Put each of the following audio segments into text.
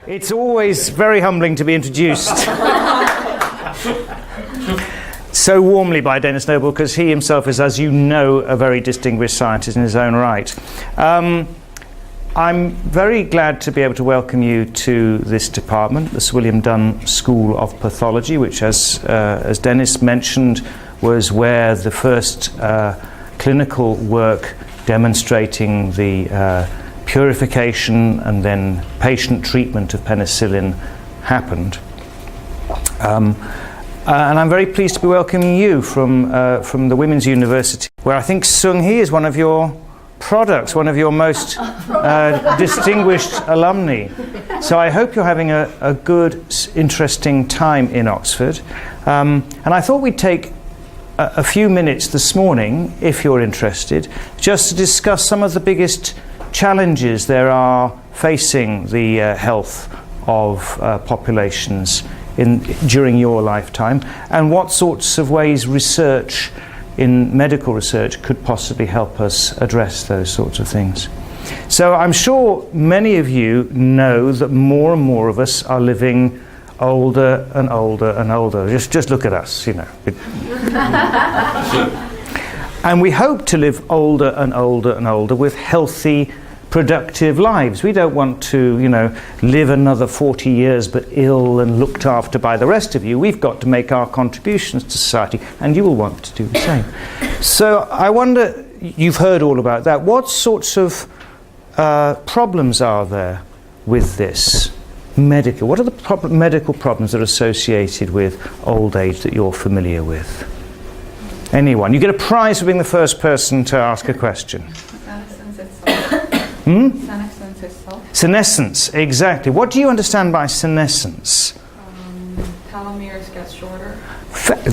It's always very humbling to be introduced so warmly by Dennis Noble, because he himself is, as you know, a very distinguished scientist in his own right. I'm very glad to be able to welcome you to this department, the Sir William Dunn School of Pathology, which, as Dennis mentioned, was where the first clinical work demonstrating the purification and then patient treatment of penicillin happened. And I'm very pleased to be welcoming you from the Women's University, where I think Sung Hee is one of your products, one of your most distinguished alumni. So I hope you're having a good, interesting time in Oxford. And I thought we'd take a few minutes this morning, if you're interested, just to discuss some of the biggest challenges there are facing the health of populations during your lifetime, and what sorts of ways research in medical research could possibly help us address those sorts of things. So I'm sure many of you know that more and more of us are living older and older and older. Just look at us, you know. And we hope to live older and older and older with healthy, productive lives. We don't want to, you know, live another 40 years but ill and looked after by the rest of you. We've got to make our contributions to society, and you will want to do the same. So I wonder, you've heard all about that. What sorts of problems are there with this? What are the medical problems that are associated with old age that you're familiar with? Anyone? You get a prize for being the first person to ask a question. Senescence itself. Senescence itself. Senescence, exactly. What do you understand by senescence? Telomeres get shorter.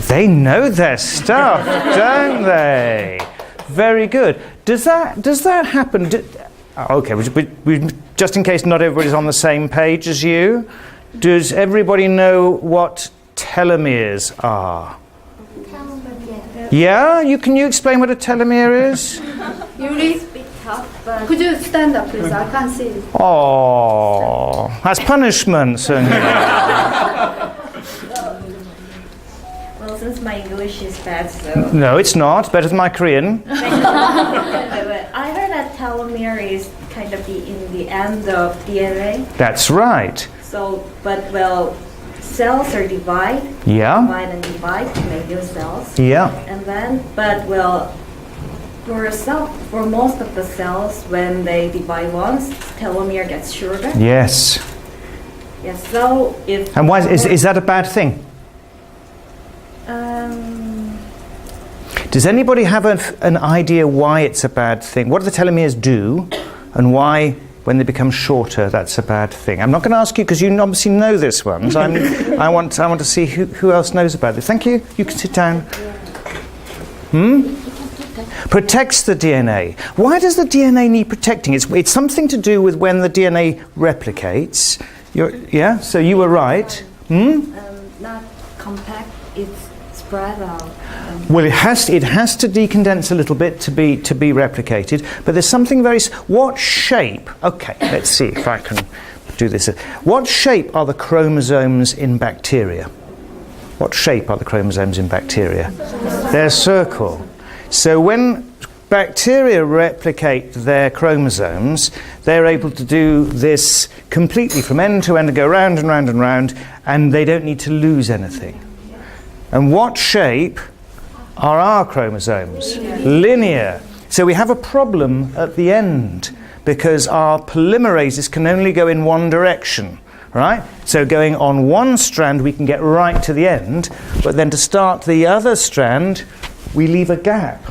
They know their stuff, don't they? Very good. Does that happen? Okay, we, just in case not everybody's on the same page as you, does everybody know what telomeres are? Yeah? Can you explain what a telomere is? You speak tough, but could you stand up, please? I can't see. Oh, that's punishment, Sonia. Well, since my English is bad, so... No, it's not. Better than my Korean. I heard that telomere is kind of in the end of DNA. That's right. So, but well, cells are divide and divide to make new cells. Yeah. And then, but well, for most of the cells, when they divide once, telomere gets shorter. Yes. Yes. So if and why is that a bad thing? Does anybody have an idea why it's a bad thing? What do the telomeres do, and why, when they become shorter, that's a bad thing? I'm not going to ask you because you obviously know this one. So I want to see who else knows about it. Thank you. You can sit down. Protects the DNA. Why does the DNA need protecting? It's something to do with when the DNA replicates. Yeah. So you were right. Not compact. It's spread out. Well, it has to decondense a little bit to be replicated, but there's something very... What shape... Okay, let's see if I can do this. What shape are the chromosomes in bacteria? What shape are the chromosomes in bacteria? They're circle. So when bacteria replicate their chromosomes, they're able to do this completely from end to end and go round and round and round, and they don't need to lose anything. And what shape are our chromosomes? Linear. So we have a problem at the end because our polymerases can only go in one direction, right? So going on one strand we can get right to the end, but then to start the other strand we leave a gap.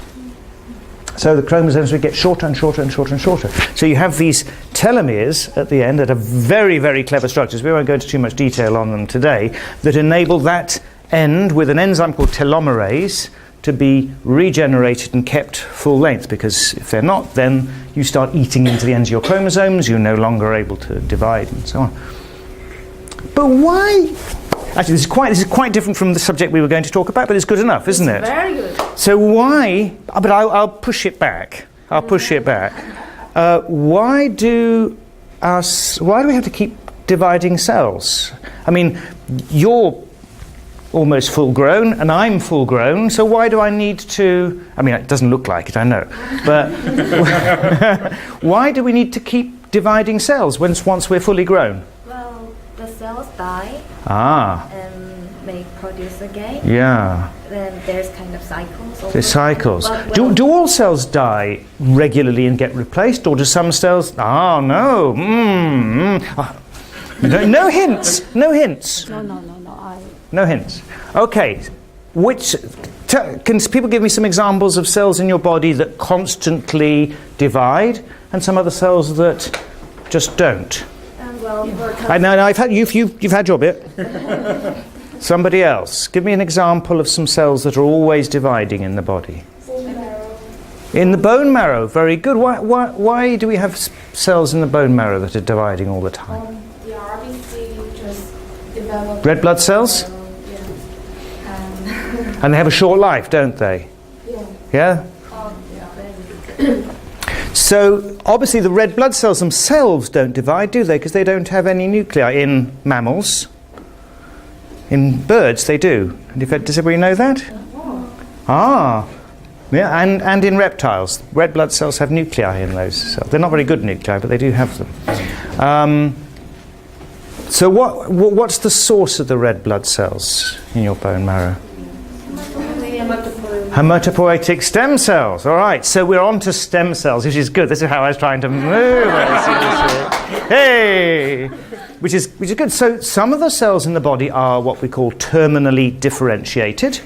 So the chromosomes would get shorter and shorter and shorter and shorter. So you have these telomeres at the end that are very, very clever structures. We won't go into too much detail on them today, that enable that end with an enzyme called telomerase to be regenerated and kept full length, because if they're not, then you start eating into the ends of your chromosomes, you're no longer able to divide and so on. But why? Actually, this is quite different from the subject we were going to talk about, but it's good enough, isn't it? Very good. So why, but I'll push it back. Why do we have to keep dividing cells. I mean, you're almost full grown and I'm full grown, so why do I need to, I mean, it doesn't look like it, I know, but why do we need to keep dividing cells once we're fully grown? Well, the cells die and may produce again. Yeah. Then there's kind of cycles. There's cycles. But, Do all cells die regularly and get replaced, or do some cells? No. No hints. No hints. No. No hints. Okay. Can people give me some examples of cells in your body that constantly divide, and some other cells that just don't? I know. You've had your bit. Somebody else. Give me an example of some cells that are always dividing in the body. Bone marrow. In the bone marrow. Very good. Why do we have cells in the bone marrow that are dividing all the time? The RBC just developed. Red blood cells? And they have a short life, don't they? Yeah? So, obviously the red blood cells themselves don't divide, do they? Because they don't have any nuclei in mammals. In birds, they do. Does everybody know that? Yeah, and in reptiles. Red blood cells have nuclei in those cells. They're not very good nuclei, but they do have them. So what's the source of the red blood cells in your bone marrow? Hematopoietic stem cells. All right, so we're on to stem cells, which is good. This is how I was trying to move. Hey! Which is good. So some of the cells in the body are what we call terminally differentiated.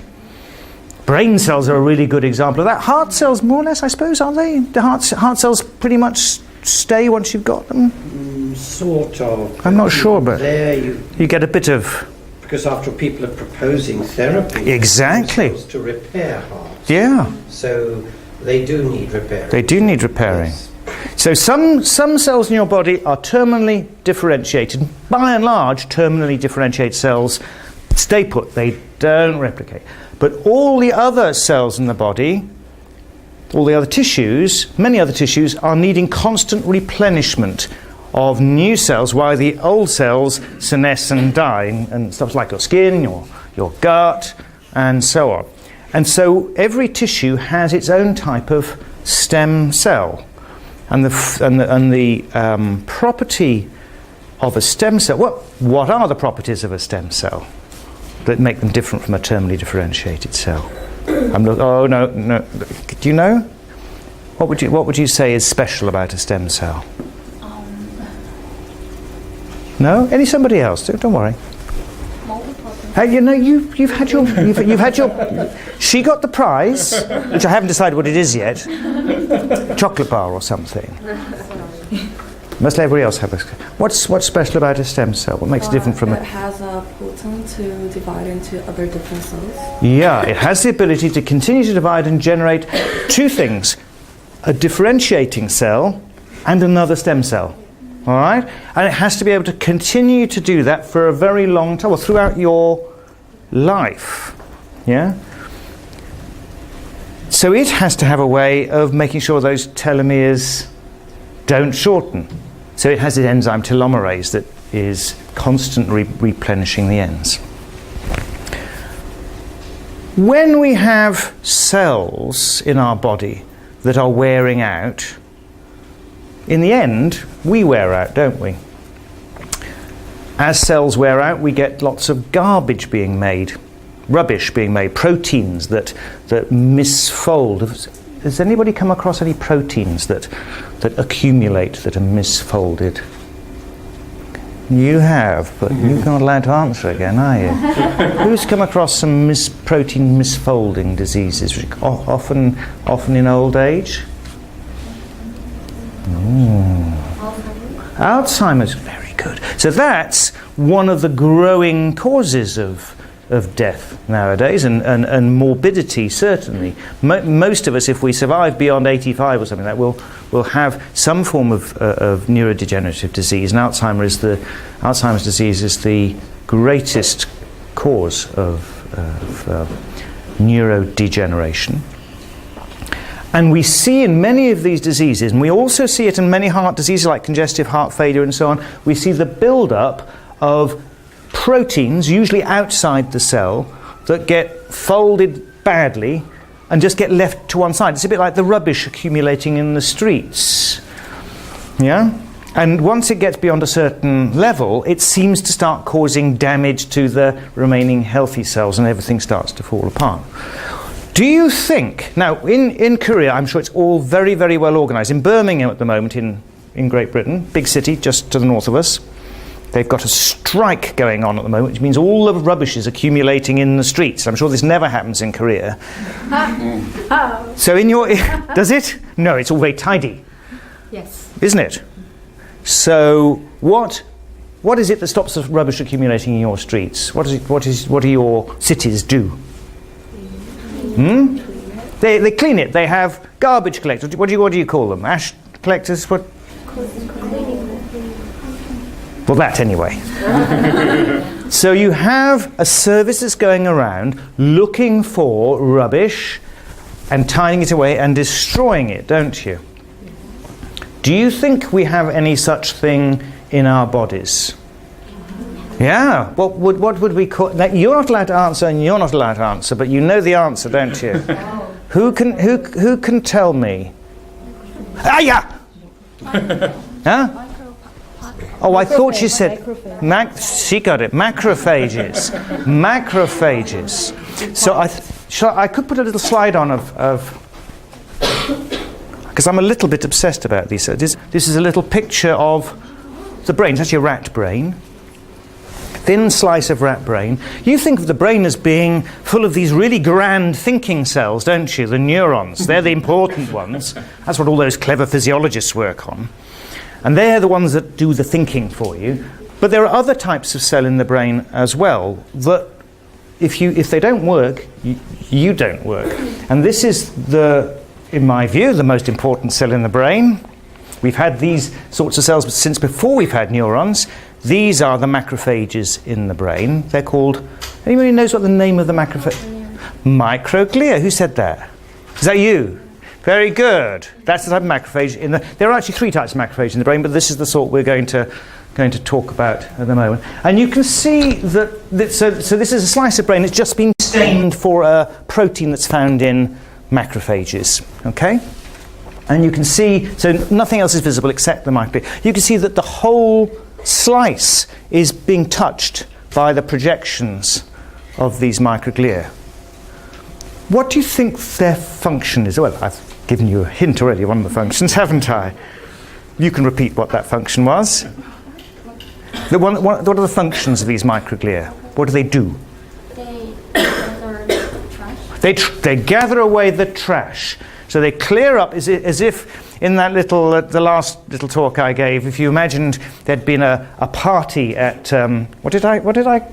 Brain cells are a really good example of that. Heart cells, more or less, I suppose, aren't they? The heart cells pretty much stay once you've got them? Sort of. I'm not sure, but there you get a bit of... Because after all, people are proposing therapy. Exactly. To repair hearts. Yeah. So they do need repairing. They do need repairing. Yes. So some cells in your body are terminally differentiated. By and large, terminally differentiated cells stay put. They don't replicate. But all the other cells in the body, all the other tissues, many other tissues, are needing constant replenishment of new cells while the old cells senesce and die, and stuff like your skin, your gut, and so on. And so every tissue has its own type of stem cell. And the property of a stem cell, what are the properties of a stem cell that make them different from a terminally differentiated cell? No. Do you know? What would you say is special about a stem cell? No? Somebody else? Don't worry. Hey, you've had your. She got the prize, which I haven't decided what it is yet. Chocolate bar or something. Must everybody else have a? What's special about a stem cell? What makes it different from it? It has a potency to divide into other different cells. Yeah, it has the ability to continue to divide and generate two things: a differentiating cell and another stem cell. All right? And it has to be able to continue to do that for a very long time, or throughout your life. Yeah? So it has to have a way of making sure those telomeres don't shorten. So it has an enzyme telomerase that is constantly replenishing the ends. When we have cells in our body that are wearing out, in the end, we wear out, don't we? As cells wear out, we get lots of garbage being made, rubbish being made, proteins that misfold. Has anybody come across any proteins that accumulate, that are misfolded? You have, but you're not allowed to answer again, are you? Who's come across some protein misfolding diseases, often in old age? Alzheimer's, very good. So that's one of the growing causes of death nowadays, and morbidity certainly. Most of us, if we survive beyond 85 or something like that, will have some form of neurodegenerative disease, and Alzheimer's disease is the greatest cause of neurodegeneration. And we see in many of these diseases, and we also see it in many heart diseases like congestive heart failure and so on, we see the build-up of proteins, usually outside the cell, that get folded badly and just get left to one side. It's a bit like the rubbish accumulating in the streets. Yeah? And once it gets beyond a certain level, it seems to start causing damage to the remaining healthy cells and everything starts to fall apart. Do you think, now in Korea, I'm sure it's all very, very well organised. In Birmingham at the moment in Great Britain, big city just to the north of us, they've got a strike going on at the moment, which means all the rubbish is accumulating in the streets. I'm sure this never happens in Korea. So in your, does it? No, it's all very tidy. Yes. Isn't it? So what is it that stops the rubbish accumulating in your streets? What do your cities do? They clean it. They have garbage collectors. What do you call them? Ash collectors? What? Well, that anyway. So you have a service that's going around looking for rubbish and tidying it away and destroying it, don't you? Do you think we have any such thing in our bodies? Yeah. What would we call? Now, you're not allowed to answer, and you're not allowed to answer, but you know the answer, don't you? Who can tell me? Ah, yeah. Huh? Oh, I thought she said. She got it. Macrophages. Macrophages. So I could put a little slide on of because I'm a little bit obsessed about these. This is a little picture of the brain. It's actually a rat brain. Thin slice of rat brain. You think of the brain as being full of these really grand thinking cells, don't you? The neurons. They're the important ones. That's what all those clever physiologists work on. And they're the ones that do the thinking for you. But there are other types of cell in the brain as well that if they don't work, you don't work. And this is in my view, the most important cell in the brain. We've had these sorts of cells since before we've had neurons. These are the macrophages in the brain. They're called... Anybody knows what the name of the macrophage... Microglia. Who said that? Is that you? Very good. That's the type of macrophage there are actually 3 types of macrophage in the brain, but this is the sort we're going to talk about at the moment. And you can see that so this is a slice of brain that's just been stained for a protein that's found in macrophages. Okay? And you can see, so nothing else is visible except the microglia. You can see that the whole slice is being touched by the projections of these microglia. What do you think their function is? Well, I've given you a hint already of one of the functions, haven't I? You can repeat what that function was. What are the functions of these microglia? What do they do? They gather away the trash. So they clear up as if in that the last little talk I gave, if you imagined there'd been a party at, what did I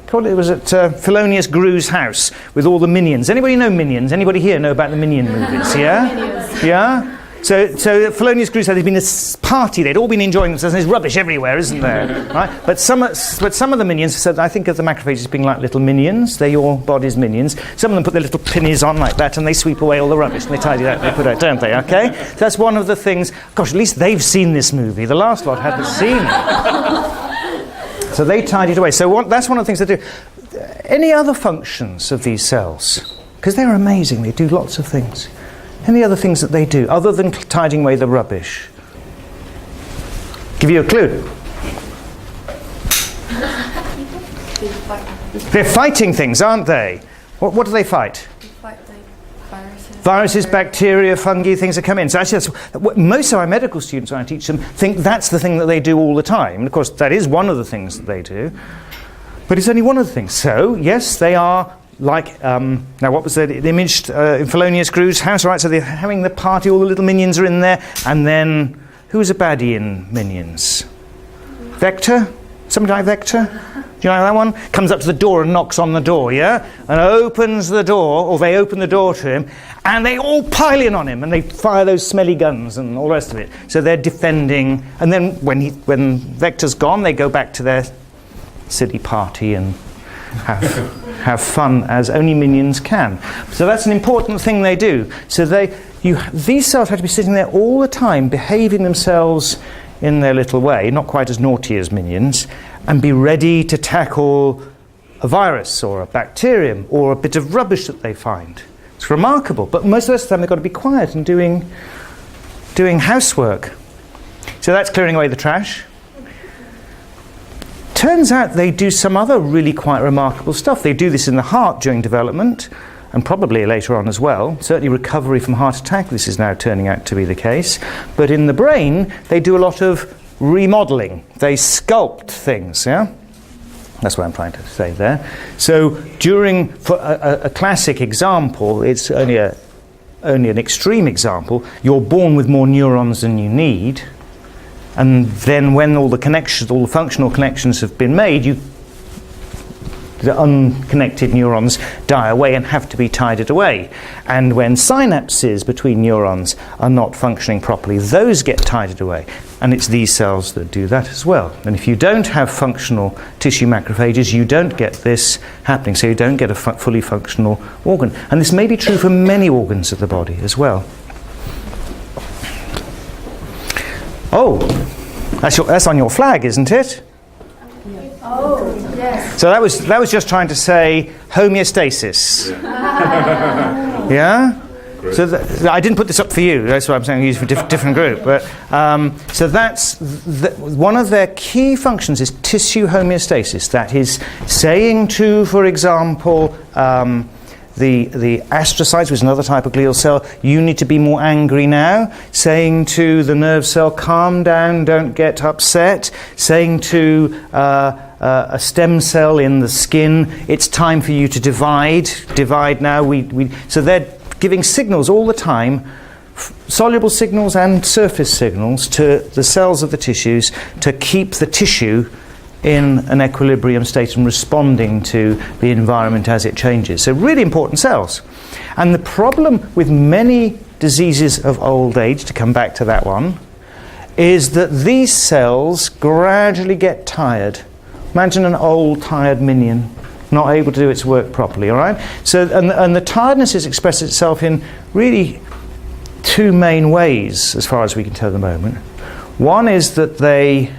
call it? It was at Thelonious Gru's house with all the Minions. Anybody know Minions? Anybody here know about the Minion movies? Yeah? Yeah? So Thelonious Gru said there'd been a party, they'd all been enjoying themselves, and there's rubbish everywhere, isn't there? Right? But some of the minions said, I think of the macrophages as being like little minions, they're your body's minions. Some of them put their little pinnies on like that, and they sweep away all the rubbish, and they tidy that, they put out, don't they? Okay? So that's one of the things. Gosh, at least they've seen this movie. The last lot hadn't seen it. So they tidy it away. So that's one of the things they do. Any other functions of these cells? Because they're amazing, they do lots of things. Any other things that they do, other than tidying away the rubbish? Give you a clue. They're fighting things, aren't they? What do they fight? They fight like viruses. Viruses, bacteria, fungi, things that come in. So actually, that's what most of our medical students, when I teach them, think that's the thing that they do all the time. And of course, that is one of the things that they do. But it's only one of the things. So, yes, they are... Like, now what was the image in Thelonious Gru's house, right? So they're having the party, all the little minions are in there, and then, who's a baddie in Minions? Vector? Somebody like Vector? Do you know that one? Comes up to the door and knocks on the door, yeah? And opens the door, or they open the door to him, and they all pile in on him, and they fire those smelly guns and all the rest of it. So they're defending, and then when Vector's gone, they go back to their silly party and have fun as only minions can. So that's an important thing they do. So these cells have to be sitting there all the time, behaving themselves in their little way, not quite as naughty as minions, and be ready to tackle a virus or a bacterium or a bit of rubbish that they find. It's remarkable, but most of the time they've got to be quiet and doing housework. So that's clearing away the trash. Turns out they do some other really quite remarkable stuff. They do this in the heart during development, and probably later on as well. Certainly recovery from heart attack, this is now turning out to be the case. But in the brain, they do a lot of remodeling. They sculpt things, yeah? That's what I'm trying to say there. So for a classic example, it's only an extreme example, you're born with more neurons than you need, and then when all the functional connections have been made, the unconnected neurons die away and have to be tided away. And when synapses between neurons are not functioning properly, those get tided away. And it's these cells that do that as well. And if you don't have functional tissue macrophages, you don't get this happening. So you don't get a fully functional organ. And this may be true for many organs of the body as well. Oh, that's on your flag, isn't it? Oh, yes. So that was just trying to say homeostasis. Yeah? Great. So I didn't put this up for you. That's what I'm saying. I use for different group. But so that's one of their key functions is tissue homeostasis. That is saying to, for example, the astrocytes, which is another type of glial cell, you need to be more angry now. Saying to the nerve cell, calm down, don't get upset. Saying to a stem cell in the skin, it's time for you to divide. Divide now. So they're giving signals all the time, soluble signals and surface signals to the cells of the tissues to keep the tissue in an equilibrium state and responding to the environment as it changes. So really important cells. And the problem with many diseases of old age, to come back to that one, is that these cells gradually get tired. Imagine an old, tired minion, not able to do its work properly, all right? So, and the tiredness is expressed itself in really two main ways, as far as we can tell at the moment. One is that they...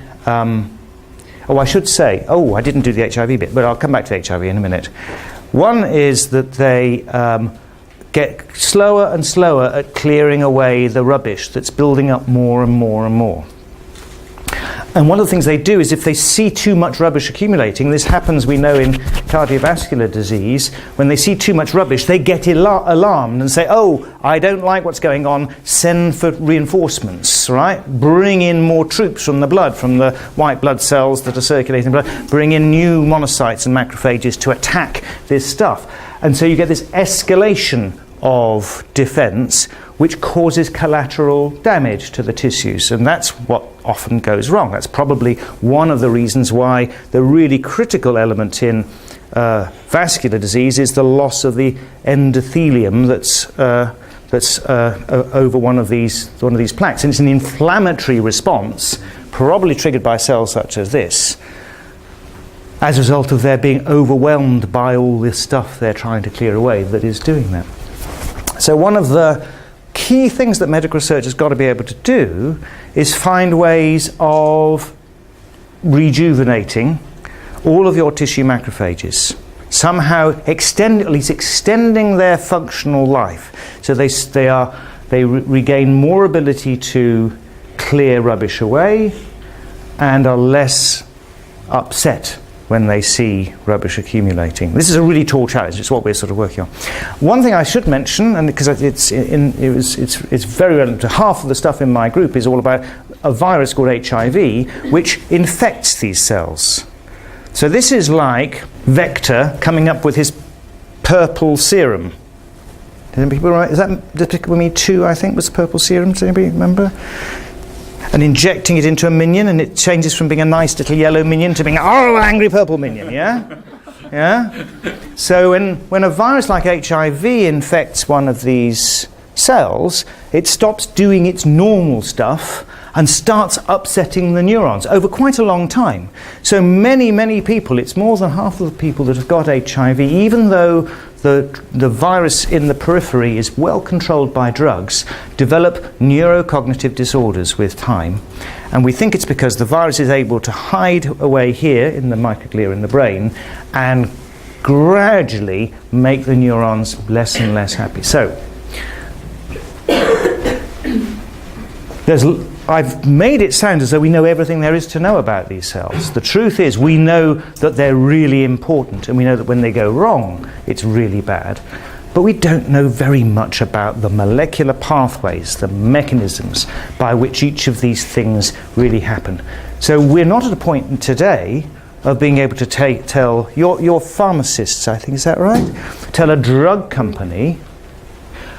I should say, I didn't do the HIV bit, but I'll come back to the HIV in a minute. One is that they get slower and slower at clearing away the rubbish that's building up more and more and more. And one of the things they do is if they see too much rubbish accumulating, this happens, we know, in cardiovascular disease, when they see too much rubbish, they get alarmed and say, I don't like what's going on, send for reinforcements, right? Bring in more troops from the blood, from the white blood cells that are circulating blood, bring in new monocytes and macrophages to attack this stuff. And so you get this escalation of defense, which causes collateral damage to the tissues, and that's what often goes wrong. That's probably one of the reasons why the really critical element in vascular disease is the loss of the endothelium that's over one of these plaques, and it's an inflammatory response, probably triggered by cells such as this, as a result of their being overwhelmed by all this stuff they're trying to clear away that is doing that. So one of the key things that medical research has got to be able to do is find ways of rejuvenating all of your tissue macrophages, somehow extending their functional life. So they regain more ability to clear rubbish away and are less upset when they see rubbish accumulating. This is a really tall challenge. It's what we're sort of working on. One thing I should mention, and because it's very relevant to half of the stuff in my group, is all about a virus called HIV, which infects these cells. So this is like Vector coming up with his purple serum. Does that Despicable Me 2, I think, was the purple serum? Does anybody remember? And injecting it into a minion, and it changes from being a nice little yellow minion to being angry purple minion, yeah? Yeah? So when a virus like HIV infects one of these cells, it stops doing its normal stuff and starts upsetting the neurons over quite a long time. So many people, it's more than half of the people that have got HIV, even though the virus in the periphery is well controlled by drugs, develop neurocognitive disorders with time. And we think it's because the virus is able to hide away here in the microglia in the brain and gradually make the neurons less and less happy. So, I've made it sound as though we know everything there is to know about these cells. The truth is we know that they're really important, and we know that when they go wrong, it's really bad. But we don't know very much about the molecular pathways, the mechanisms by which each of these things really happen. So we're not at a point today of being able to tell your pharmacists, I think, is that right? Tell a drug company,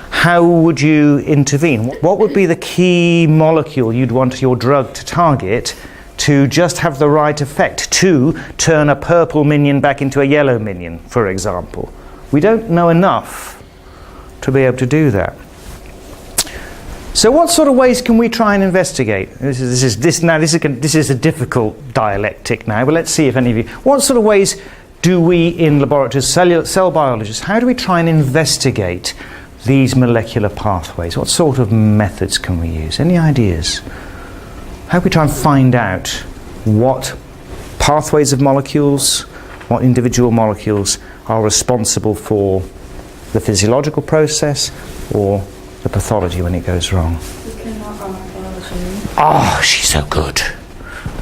how would you intervene? What would be the key molecule you'd want your drug to target to just have the right effect, to turn a purple minion back into a yellow minion, for example? We don't know enough to be able to do that. So what sort of ways can we try and investigate? This is a difficult dialectic now, but let's see if any of you... What sort of ways do we in laboratories, cell biologists, how do we try and investigate these molecular pathways? What sort of methods can we use? Any ideas? How can we try and find out what pathways of molecules, what individual molecules are responsible for the physiological process or the pathology when it goes wrong? We can knock out a gene. Oh, she's so good.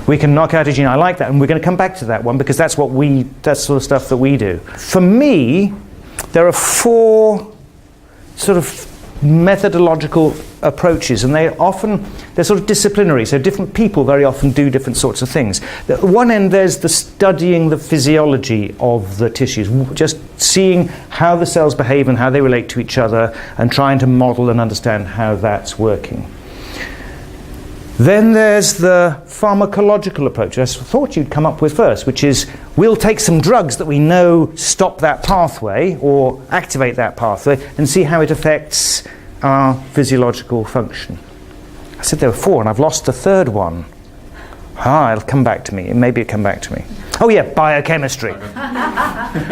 We can knock out a gene. I like that, and we're going to come back to that one because that's sort of stuff that we do. For me, there are 4 sort of methodological approaches, and they're sort of disciplinary, so different people very often do different sorts of things. At one end there's the studying the physiology of the tissues, just seeing how the cells behave and how they relate to each other and trying to model and understand how that's working. Then there's the pharmacological approach I thought you'd come up with first, which is we'll take some drugs that we know stop that pathway or activate that pathway and see how it affects our physiological function. I said there were 4 and I've lost the third one. It'll come back to me. Maybe it'll come back to me. Oh yeah, biochemistry.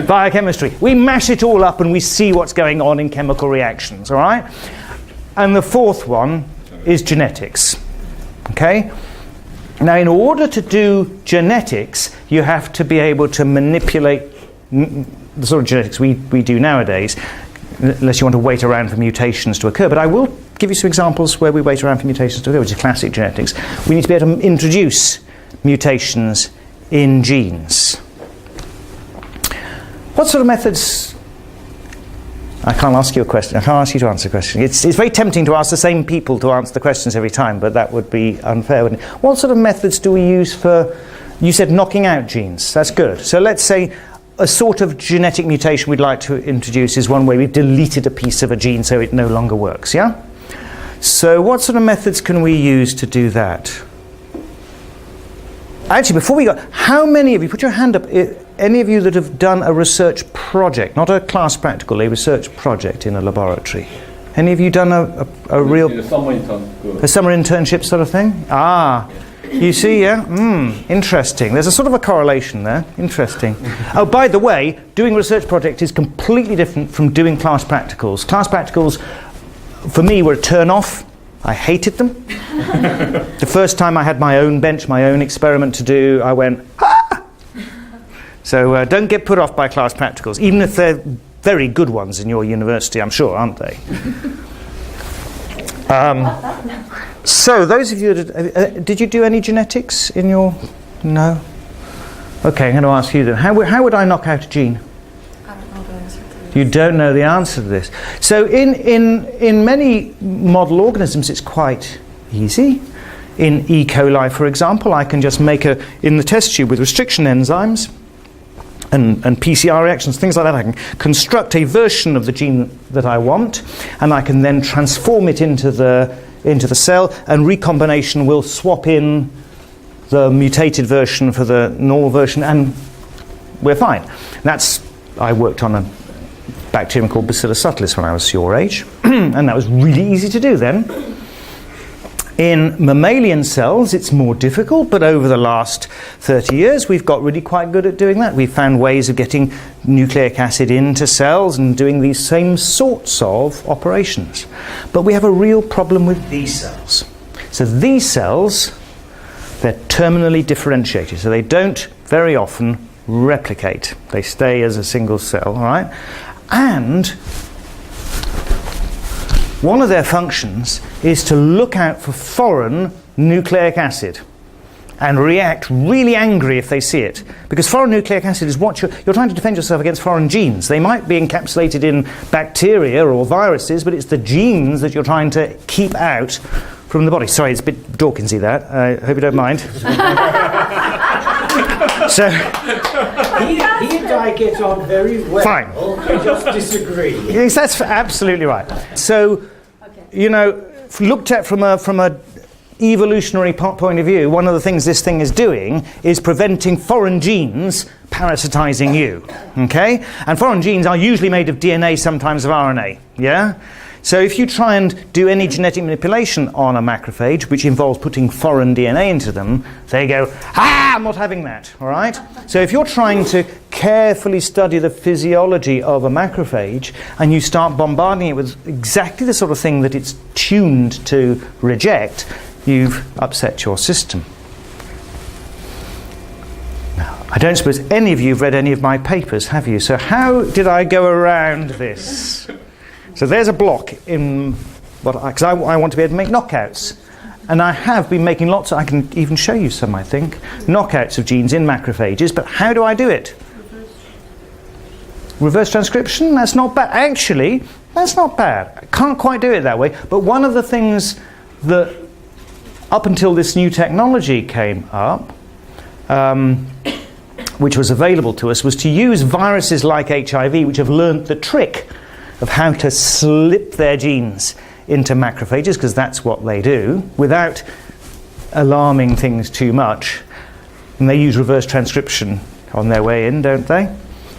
Biochemistry. We mash it all up and we see what's going on in chemical reactions, all right? And the 4th one is genetics. Okay? Now, in order to do genetics, you have to be able to manipulate the sort of genetics we do nowadays, unless you want to wait around for mutations to occur. But I will give you some examples where we wait around for mutations to occur, which is classic genetics. We need to be able to introduce mutations in genes. What sort of methods... I can't ask you a question. I can't ask you to answer a question. It's very tempting to ask the same people to answer the questions every time, but that would be unfair, wouldn't it? What sort of methods do we use for... You said knocking out genes. That's good. So let's say a sort of genetic mutation we'd like to introduce is one where we've deleted a piece of a gene so it no longer works, yeah? So what sort of methods can we use to do that? Actually, before we go, how many of you, put your hand up, any of you that have done a research project, not a class practical, a research project in a laboratory? Any of you done a real... A summer intern. A summer internship sort of thing? Ah, you see, yeah? Interesting. There's a sort of a correlation there. Interesting. Oh, by the way, doing a research project is completely different from doing class practicals. Class practicals, for me, were a turn-off. I hated them. The first time I had my own bench, my own experiment to do, I went, ah! So don't get put off by class practicals, even if they're very good ones in your university, I'm sure, aren't they? So those of you that... did you do any genetics in your... No? Okay, I'm going to ask you then. How would I knock out a gene? I don't know the answer to this. You don't know the answer to this. So in many model organisms it's quite easy. In E. coli, for example, I can just make in the test tube with restriction enzymes and PCR reactions, things like that, I can construct a version of the gene that I want, and I can then transform it into the cell, and recombination will swap in the mutated version for the normal version, and we're fine. I worked on a bacterium called Bacillus subtilis when I was your age, and that was really easy to do then. In mammalian cells, it's more difficult, but over the last 30 years, we've got really quite good at doing that. We've found ways of getting nucleic acid into cells and doing these same sorts of operations. But we have a real problem with these cells. So these cells, they're terminally differentiated, so they don't very often replicate. They stay as a single cell, all right? And one of their functions is to look out for foreign nucleic acid and react really angry if they see it. Because foreign nucleic acid is what you're trying to defend yourself against foreign genes. They might be encapsulated in bacteria or viruses, but it's the genes that you're trying to keep out from the body. Sorry, it's a bit Dawkinsy that. I hope you don't mind. So He and I get on very well. Fine. We just disagree. yes, that's absolutely right. So, you know, looked at from a evolutionary point of view, one of the things this thing is doing is preventing foreign genes parasitizing you. Okay? And foreign genes are usually made of DNA, sometimes of RNA. Yeah? So if you try and do any genetic manipulation on a macrophage, which involves putting foreign DNA into them, they go, I'm not having that, all right? So if you're trying to carefully study the physiology of a macrophage and you start bombarding it with exactly the sort of thing that it's tuned to reject, you've upset your system. Now, I don't suppose any of you have read any of my papers, have you? So how did I go around this? So there's a block in because I want to be able to make knockouts. And I have been making lots of, I can even show you some, I think, knockouts of genes in macrophages, but how do I do it? Reverse transcription? That's not bad. Actually, that's not bad. I can't quite do it that way, but one of the things that, up until this new technology came up, which was available to us, was to use viruses like HIV, which have learned the trick of how to slip their genes into macrophages, because that's what they do, without alarming things too much. And they use reverse transcription on their way in, don't they?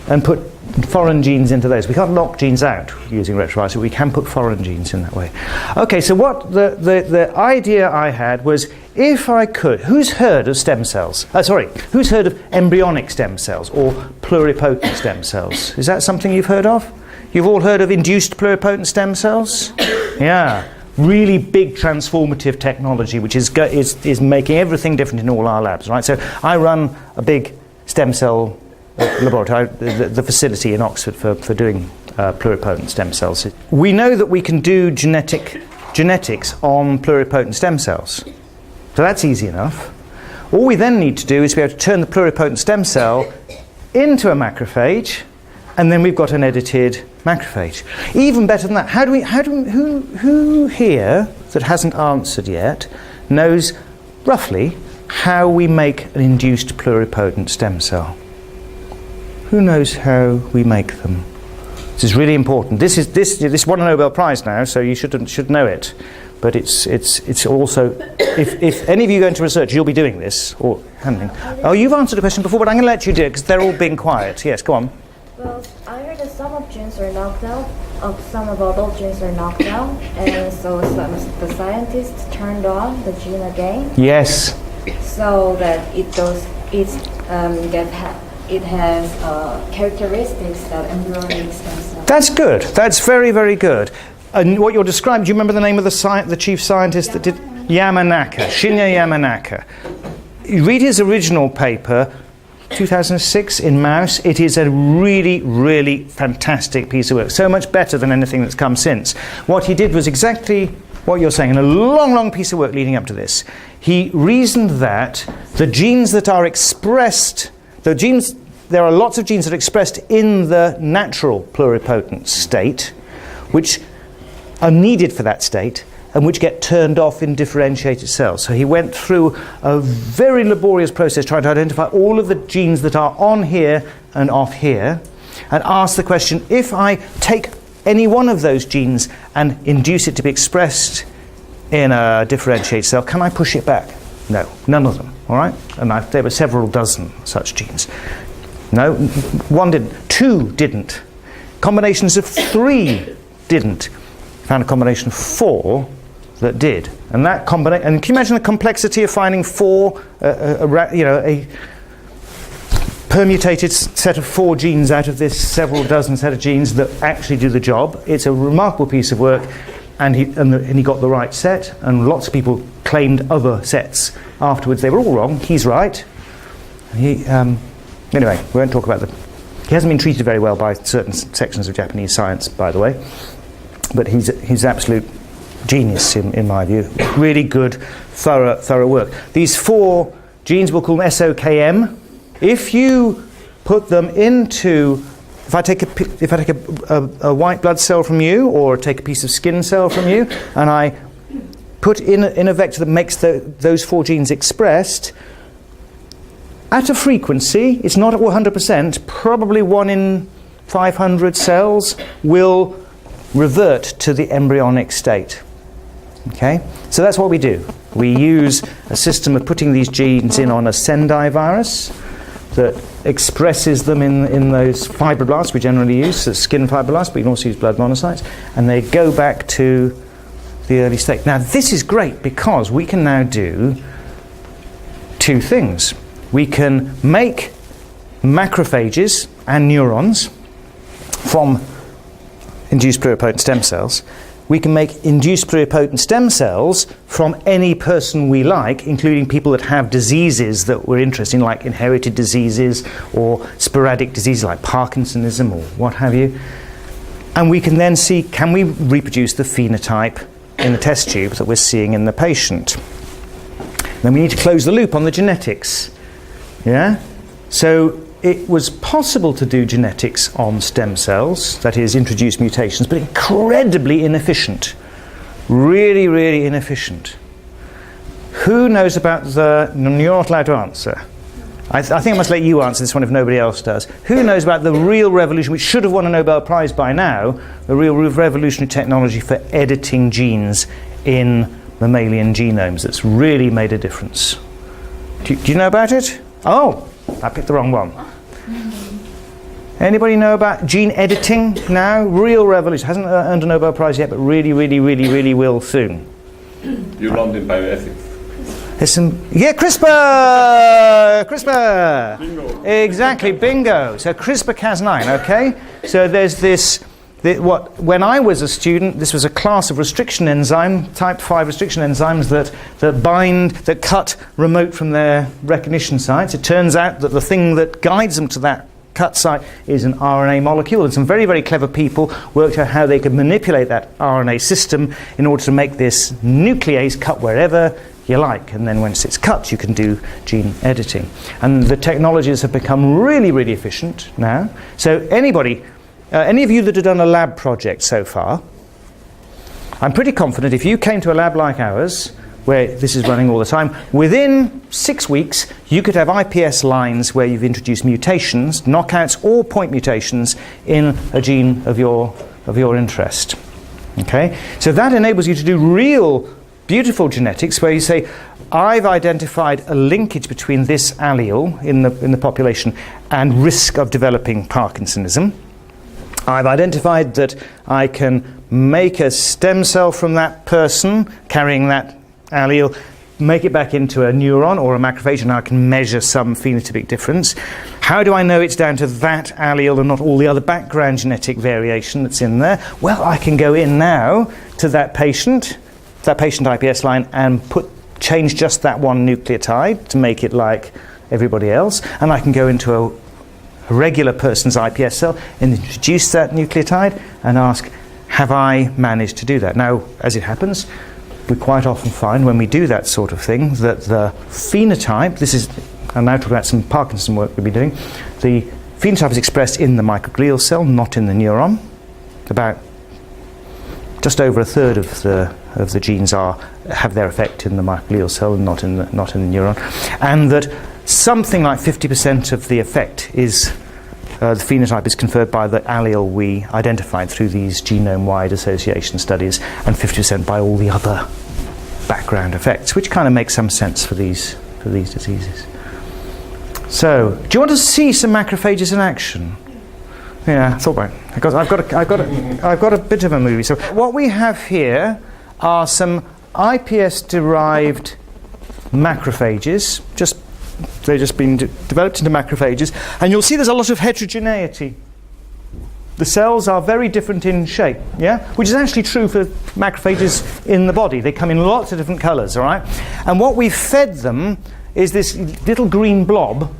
And put foreign genes into those. We can't knock genes out using retrovirus, but we can put foreign genes in that way. Okay, so what the idea I had was, if I could, who's heard of stem cells? Who's heard of embryonic stem cells or pluripotent stem cells? Is that something you've heard of? You've all heard of induced pluripotent stem cells? Yeah, really big transformative technology, which is making everything different in all our labs, right? So I run a big stem cell laboratory, the facility in Oxford for doing pluripotent stem cells. We know that we can do genetics on pluripotent stem cells. So that's easy enough. All we then need to do is be able to turn the pluripotent stem cell into a macrophage, and then we've got an edited macrophage. Even better than that, who here that hasn't answered yet knows roughly how we make an induced pluripotent stem cell? Who knows how we make them? This is really important. This won a Nobel Prize now, so you should know it. But it's also, if any of you go into research, you'll be doing this or handling. Oh, you've answered a question before, but I'm going to let you do it because they're all being quiet. Yes, go on. Well, I heard that some of genes are knocked out, some of adult genes are knocked out, and so the scientists turned on the gene again. Yes. So that it has characteristics that embryonic stem cells. That's good. That's very, very good. And what you're describing, do you remember the name of the chief scientist that did? Yamanaka, Shinya Yamanaka. You read his original paper, 2006, in Mouse. It is a really, really fantastic piece of work. So much better than anything that's come since. What he did was exactly what you're saying, in a long, long piece of work leading up to this. He reasoned that the genes that are expressed, there are lots of genes that are expressed in the natural pluripotent state, which are needed for that state, and which get turned off in differentiated cells. So he went through a very laborious process trying to identify all of the genes that are on here and off here, and asked the question, if I take any one of those genes and induce it to be expressed in a differentiated cell, can I push it back? No, none of them, all right? And there were several dozen such genes. No, one didn't. 2 didn't. Combinations of 3 didn't. Found a combination of 4 that did. And that combination, and can you imagine the complexity of finding a permutated set of 4 genes out of this several dozen set of genes that actually do the job? It's a remarkable piece of work, and he got the right set, and lots of people claimed other sets afterwards. They were all wrong. He's right. Anyway, we won't talk about them. He hasn't been treated very well by certain sections of Japanese science, by the way, but he's absolute genius in my view. Really good, thorough work. These 4 genes, we'll call them SOKM. If you put them into, if I take a white blood cell from you, or take a piece of skin cell from you, and I put in a vector that makes those 4 genes expressed, at a frequency, it's not at 100%, probably 1 in 500 cells will revert to the embryonic state. Okay? So that's what we do. We use a system of putting these genes in on a Sendai virus that expresses them in those fibroblasts we generally use, so skin fibroblasts, but you can also use blood monocytes, and they go back to the early state. Now this is great because we can now do 2 things. We can make macrophages and neurons from induced pluripotent stem cells. We can make induced pluripotent stem cells from any person we like, including people that have diseases that we're interested in, like inherited diseases or sporadic diseases like Parkinsonism or what have you. And we can then see, can we reproduce the phenotype in the test tube that we're seeing in the patient? Then we need to close the loop on the genetics. Yeah? So it was possible to do genetics on stem cells, that is, introduce mutations, but incredibly inefficient. Really, really inefficient. Who knows about the... You're not allowed to answer. I think I must let you answer this one if nobody else does. Who knows about the real revolution, which should have won a Nobel Prize by now, the real revolutionary technology for editing genes in mammalian genomes that's really made a difference? Do you know about it? Oh, I picked the wrong one. Anybody know about gene editing now? Real revolution. Hasn't earned a Nobel Prize yet, but really, really, really, really will soon. You learned in bioethics. There's some... Yeah, CRISPR! CRISPR! Bingo. Exactly, bingo. So CRISPR-Cas9, okay? So there's this... when I was a student, this was a class of restriction enzyme, type 5 restriction enzymes that cut remote from their recognition sites. It turns out that the thing that guides them to that cut site is an RNA molecule, and some very, very clever people worked out how they could manipulate that RNA system in order to make this nuclease cut wherever you like, and then once it's cut you can do gene editing. And the technologies have become really, really efficient now. So any of you that have done a lab project so far, I'm pretty confident if you came to a lab like ours, where this is running all the time, within 6 weeks you could have IPS lines where you've introduced mutations, knockouts or point mutations in a gene of your interest. Okay? So that enables you to do real beautiful genetics where you say, I've identified a linkage between this allele in the population and risk of developing Parkinsonism. I've identified that I can make a stem cell from that person carrying that allele, make it back into a neuron or a macrophage, and I can measure some phenotypic difference. How do I know it's down to that allele and not all the other background genetic variation that's in there? Well, I can go in now to that patient IPS line and change just that one nucleotide to make it like everybody else, and I can go into a regular person's IPS cell and introduce that nucleotide and ask, have I managed to do that? Now, as it happens, we quite often find when we do that sort of thing that the phenotype, I'm now talking about some Parkinson work we've been doing, the phenotype is expressed in the microglial cell, not in the neuron. About just over a third of the genes have their effect in the microglial cell and not in the neuron, and that something like 50% of the effect is the phenotype is conferred by the allele we identified through these genome-wide association studies, and 50% by all the other background effects, which kind of makes some sense for these diseases. So, do you want to see some macrophages in action? Yeah, I thought about it. I've got a bit of a movie. So what we have here are some Ips derived macrophages. They've just been developed into macrophages, and you'll see there's a lot of heterogeneity. The cells are very different in shape, yeah? Which is actually true for macrophages in the body. They come in lots of different colours, all right? And what we've fed them is this little green blob,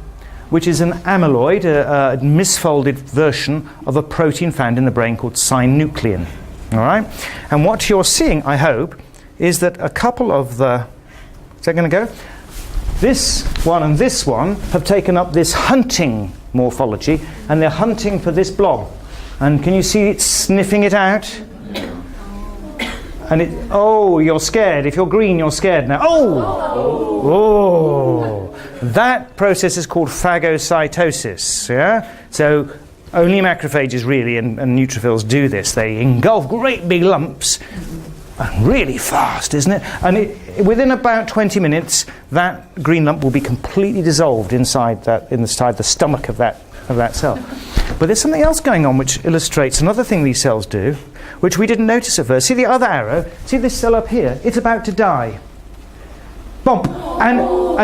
which is an amyloid, a misfolded version of a protein found in the brain called synuclein, all right? And what you're seeing, I hope, is that a couple of the... Is that going to go? This one and this one have taken up this hunting morphology, and they're hunting for this blob. And can you see it sniffing it out? And oh, you're scared. If you're green, you're scared now. Oh! That process is called phagocytosis, yeah? So only macrophages really and neutrophils do this. They engulf great big lumps, and really fast, isn't it? And within about 20 minutes, that green lump will be completely dissolved inside the stomach of that cell. But there's something else going on which illustrates another thing these cells do, which we didn't notice at first. See the other arrow? See this cell up here? It's about to die. Bump! And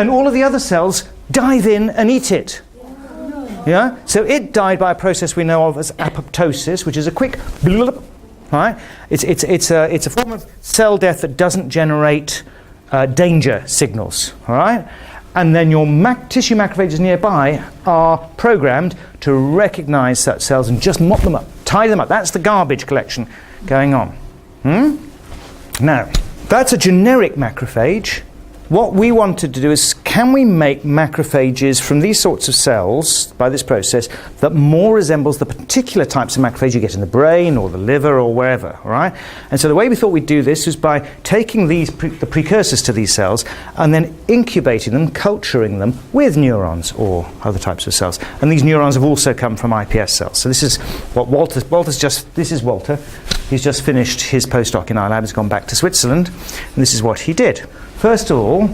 all of the other cells dive in and eat it. Yeah? So it died by a process we know of as apoptosis, which is a quick blub. Right? It's a form of cell death that doesn't generate danger signals. All right? And then your tissue macrophages nearby are programmed to recognize such cells and just mop them up, tie them up. That's the garbage collection going on. Now, that's a generic macrophage. What we wanted to do is, can we make macrophages from these sorts of cells, by this process, that more resembles the particular types of macrophage you get in the brain or the liver or wherever, all right? And so the way we thought we'd do this was by taking the precursors to these cells and then incubating them, culturing them with neurons or other types of cells. And these neurons have also come from Ips cells. So this is what this is Walter. He's just finished his postdoc in our lab. He's gone back to Switzerland, and this is what he did. First of all,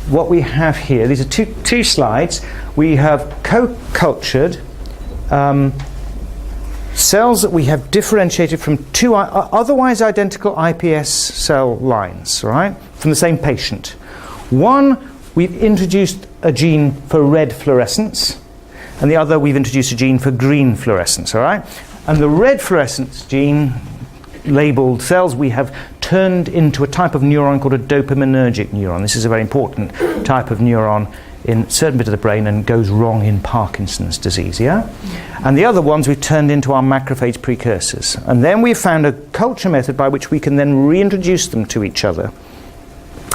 what we have here, these are two slides. We have co-cultured cells that we have differentiated from two otherwise identical Ips cell lines, right, from the same patient. One, we've introduced a gene for red fluorescence, and the other we've introduced a gene for green fluorescence, all right? And the red fluorescence gene labeled cells we have turned into a type of neuron called a dopaminergic neuron. This is a very important type of neuron in a certain bit of the brain and goes wrong in Parkinson's disease, yeah? And the other ones we've turned into our macrophage precursors. And then we've found a culture method by which we can then reintroduce them to each other,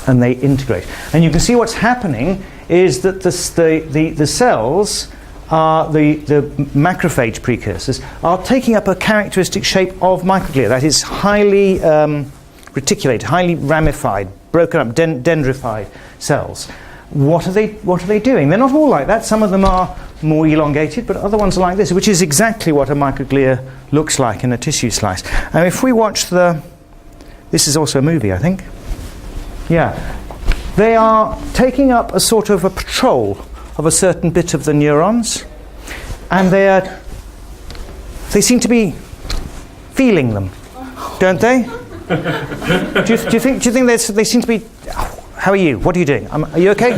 and they integrate. And you can see what's happening is that the cells the macrophage precursors are taking up a characteristic shape of microglia. That is highly reticulated, highly ramified, broken up, dendrified cells. What are they doing? They're not all like that. Some of them are more elongated, but other ones are like this, which is exactly what a microglia looks like in a tissue slice. And if we watch this is also a movie, I think. Yeah. They are taking up a sort of a patrol of a certain bit of the neurons, and they seem to be feeling them, don't they? do you think they seem to be? How are you? What are you doing? Are you okay?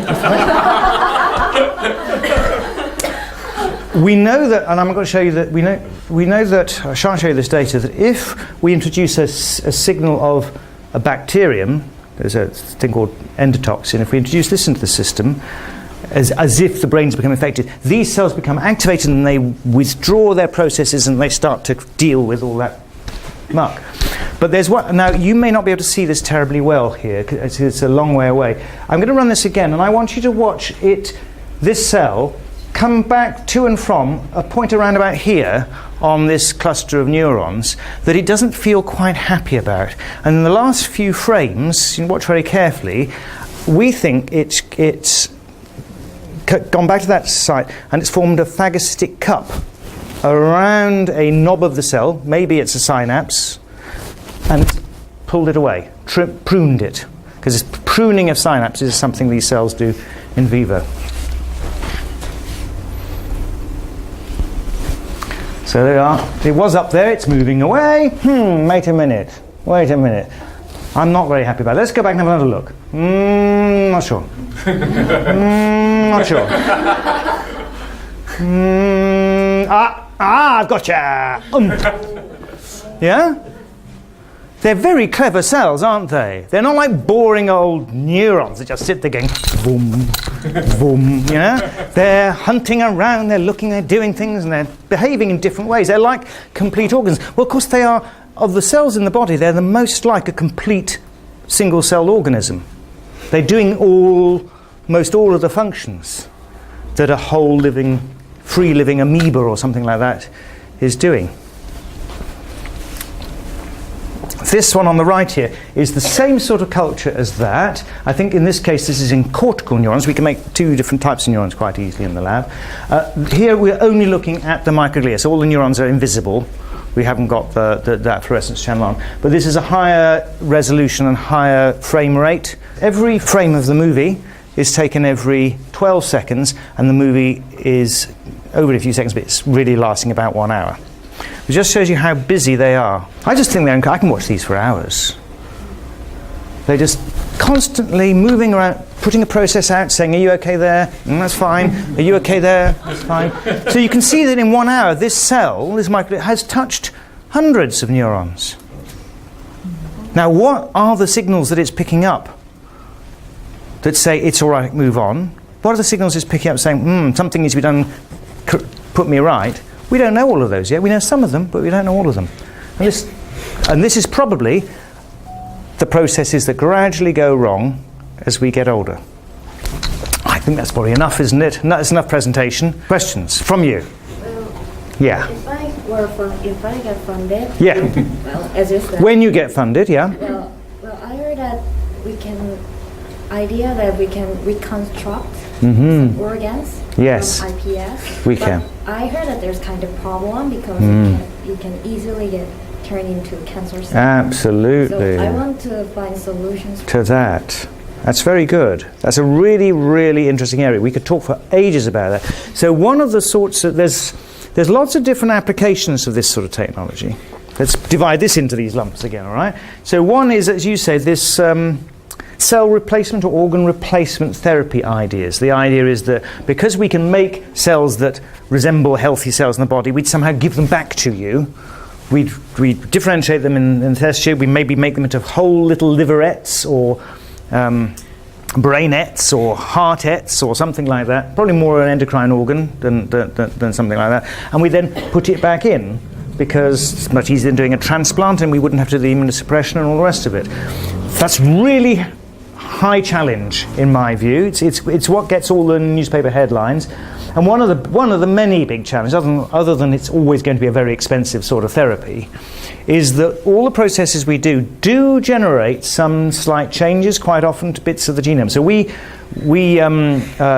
We know that, and I'm going to show you that. We know that. I shan't show you this data. That if we introduce a signal of a bacterium, there's a thing called endotoxin. If we introduce this into the system, as if the brain's become affected, these cells become activated and they withdraw their processes and they start to deal with all that muck. But there's one. Now, you may not be able to see this terribly well here, because it's a long way away. I'm going to run this again, and I want you to watch this cell, come back to and from a point around about here on this cluster of neurons that it doesn't feel quite happy about. And in the last few frames, you watch very carefully, we think it's gone back to that site and it's formed a phagocytic cup around a knob of the cell. Maybe it's a synapse, and it's pulled it away, pruned it, because pruning of synapses is something these cells do in vivo. So there are. It was up there. It's moving away. Wait a minute. I'm not very happy about it. Let's go back and have another look. Not sure. Not sure. I've gotcha. Yeah? They're very clever cells, aren't they? They're not like boring old neurons that just sit there going boom, boom, you know? They're hunting around, they're looking, they're doing things, and they're behaving in different ways. They're like complete organs. Well, of course, they are, of the cells in the body, they're the most like a complete single-celled organism. They're doing most all of the functions that a whole living, free-living amoeba or something like that is doing. This one on the right here is the same sort of culture as that. I think in this case this is in cortical neurons. We can make two different types of neurons quite easily in the lab. Here we're only looking at the microglia, so all the neurons are invisible. We haven't got that fluorescence channel on. But this is a higher resolution and higher frame rate. Every frame of the movie is taken every 12 seconds, and the movie is over a few seconds, but it's really lasting about 1 hour. It just shows you how busy they are. I just think I can watch these for hours. They're just constantly moving around, putting a process out, saying, are you okay there? That's fine. Are you okay there? That's fine. So you can see that in 1 hour, this cell, this microglia, has touched hundreds of neurons. Now, what are the signals that it's picking up that say it's all right, move on? What are the signals it's picking up saying, something needs to be done, put me right? We don't know all of those yet. We know some of them, but we don't know all of them. And this is probably the processes that gradually go wrong as we get older. I think that's probably enough, isn't it? That's enough presentation. Questions from you? Well, yeah. If I get funded, yeah. Well, as you said. When you get funded, yeah. Well, I heard that we can reconstruct some organs. Yes. From IPS. We can. I heard that there's kind of problem because you can easily get turned into cancer cells. Absolutely. So I want to find solutions to that. That's very good. That's a really, really interesting area. We could talk for ages about that. So one of the sorts of there's lots of different applications of this sort of technology. Let's divide this into these lumps again, all right? So one is, as you say, this cell replacement or organ replacement therapy ideas. The idea is that because we can make cells that resemble healthy cells in the body, we'd somehow give them back to you. We'd differentiate them in the test tube. We maybe make them into whole little liverettes or brainettes or heartettes or something like that. Probably more an endocrine organ than something like that. And we then put it back in because it's much easier than doing a transplant, and we wouldn't have to do the immunosuppression and all the rest of it. That's really high challenge in my view. It's what gets all the newspaper headlines, and one of the many big challenges, other than it's always going to be a very expensive sort of therapy, is that all the processes we do generate some slight changes, quite often to bits of the genome. So we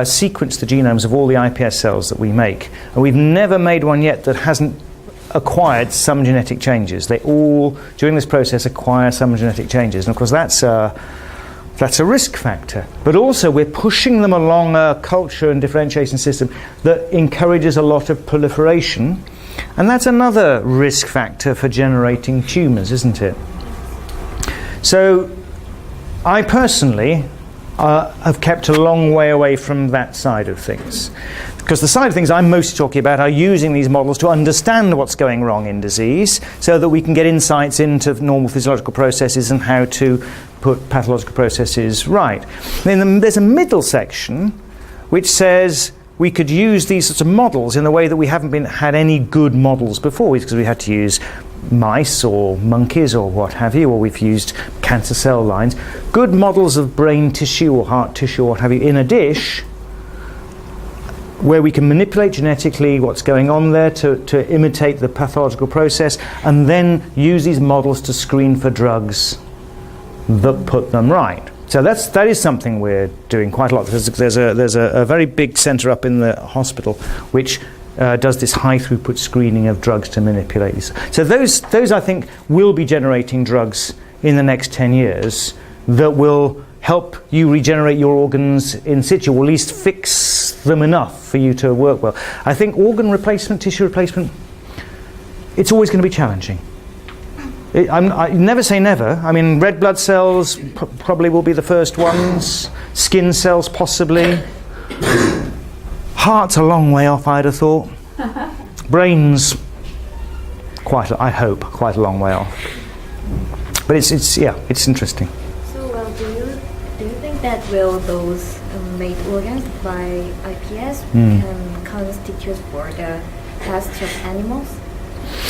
sequence the genomes of all the IPS cells that we make, and we've never made one yet that hasn't acquired some genetic changes. They all, during this process, acquire some genetic changes, and of course that's a risk factor. But also we're pushing them along a culture and differentiation system that encourages a lot of proliferation, and that's another risk factor for generating tumours, isn't it? So I personally have kept a long way away from that side of things, because the side of things I'm mostly talking about are using these models to understand what's going wrong in disease so that we can get insights into normal physiological processes and how to put pathological processes right. Then there's a middle section which says we could use these sorts of models in the way that we haven't had any good models before, because we had to use mice or monkeys or what have you, or we've used cancer cell lines. Good models of brain tissue or heart tissue or what have you in a dish where we can manipulate genetically what's going on there to imitate the pathological process, and then use these models to screen for drugs that put them right. So that is something we're doing quite a lot. There's a very big centre up in the hospital which does this high throughput screening of drugs to manipulate these. So those I think will be generating drugs in the next 10 years that will help you regenerate your organs in situ, or at least fix them enough for you to work well. I think organ replacement, tissue replacement, it's always going to be challenging. I never say never. I mean, red blood cells probably will be the first ones. Skin cells, possibly. Heart's a long way off, I'd have thought. Brains, I hope, quite a long way off. But it's interesting. So, do you think that those made organs by IPS can constitute for the test of animals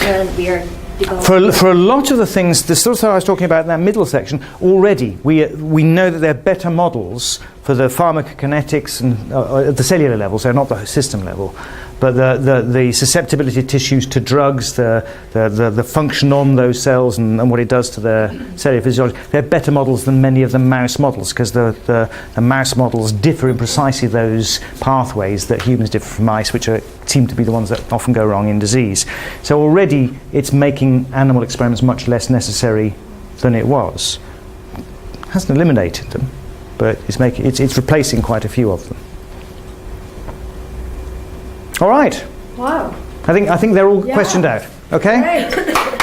when we are developing? For a lot of the things, the sort of stuff I was talking about in that middle section, already we know that they're better models for the pharmacokinetics and at the cellular level, so not the system level, but the susceptibility of tissues to drugs, the function on those cells and what it does to their cellular physiology. They're better models than many of the mouse models, because the mouse models differ in precisely those pathways that humans differ from mice, which seem to be the ones that often go wrong in disease. So already it's making animal experiments much less necessary than it was. It hasn't eliminated them, but it's replacing quite a few of them. All right. Wow. I think they're all questioned out. Okay. Great.